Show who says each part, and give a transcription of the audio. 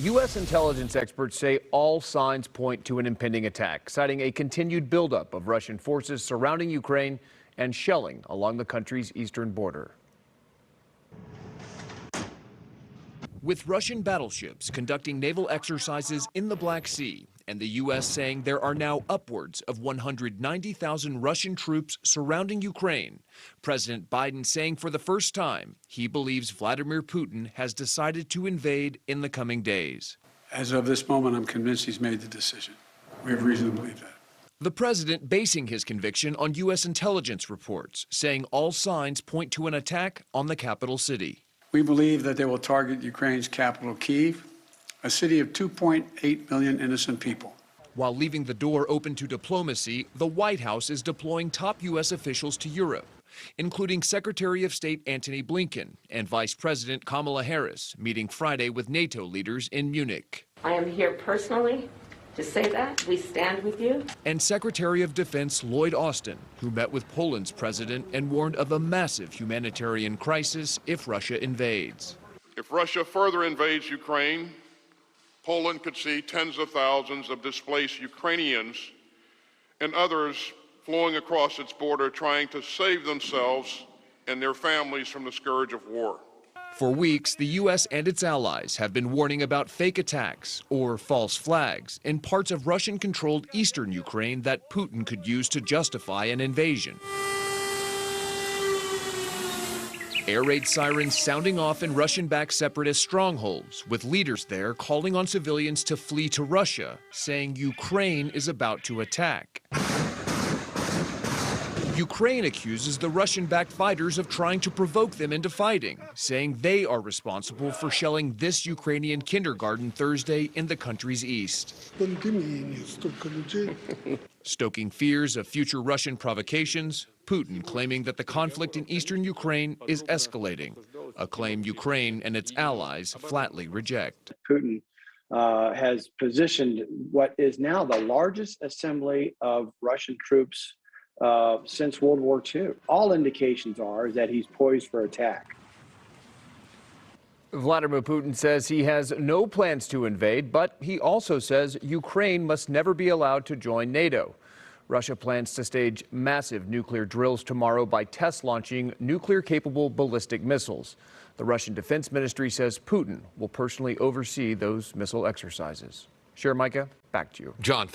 Speaker 1: U.S. intelligence experts say all signs point to an impending attack, citing a continued buildup of Russian forces surrounding Ukraine and shelling along the country's eastern border. With Russian battleships conducting naval exercises in the Black Sea, and the U.S. saying there are now upwards of 190,000 Russian troops surrounding Ukraine, President Biden saying for the first time he believes Vladimir Putin has decided to invade in the coming days.
Speaker 2: As of this moment, I'm convinced he's made the decision. We have reason to believe that.
Speaker 1: The president basing his conviction on U.S. intelligence reports, saying all signs point to an attack on the capital city.
Speaker 2: We believe that they will target Ukraine's capital, Kyiv, a city of 2.8 million innocent people.
Speaker 1: While leaving the door open to diplomacy, the White House is deploying top U.S. officials to Europe, including Secretary of State Antony Blinken and Vice President Kamala Harris, meeting Friday with NATO leaders in Munich.
Speaker 3: I am here personally to say that we stand with you.
Speaker 1: And Secretary of Defense Lloyd Austin, who met with Poland's president and warned of a massive humanitarian crisis if Russia invades.
Speaker 4: If Russia further invades Ukraine, Poland could see tens of thousands of displaced Ukrainians and others flowing across its border trying to save themselves and their families from the scourge of war.
Speaker 1: For weeks, the U.S. and its allies have been warning about fake attacks or false flags in parts of Russian-controlled eastern Ukraine that Putin could use to justify an invasion. Air raid sirens sounding off in Russian-backed separatist strongholds, with leaders there calling on civilians to flee to Russia, saying Ukraine is about to attack. Ukraine accuses the Russian-backed fighters of trying to provoke them into fighting, saying they are responsible for shelling this Ukrainian kindergarten Thursday in the country's east. Stoking fears of future Russian provocations, Putin claiming that the conflict in eastern Ukraine is escalating, a claim Ukraine and its allies flatly reject.
Speaker 5: Putin has positioned what is now the largest assembly of Russian troops since World War II. All indications are that he's poised for attack.
Speaker 1: Vladimir Putin says he has no plans to invade, but he also says Ukraine must never be allowed to join NATO. Russia plans to stage massive nuclear drills tomorrow by test launching nuclear-capable ballistic missiles. The Russian Defense Ministry says Putin will personally oversee those missile exercises. Micah, back to you.
Speaker 6: John.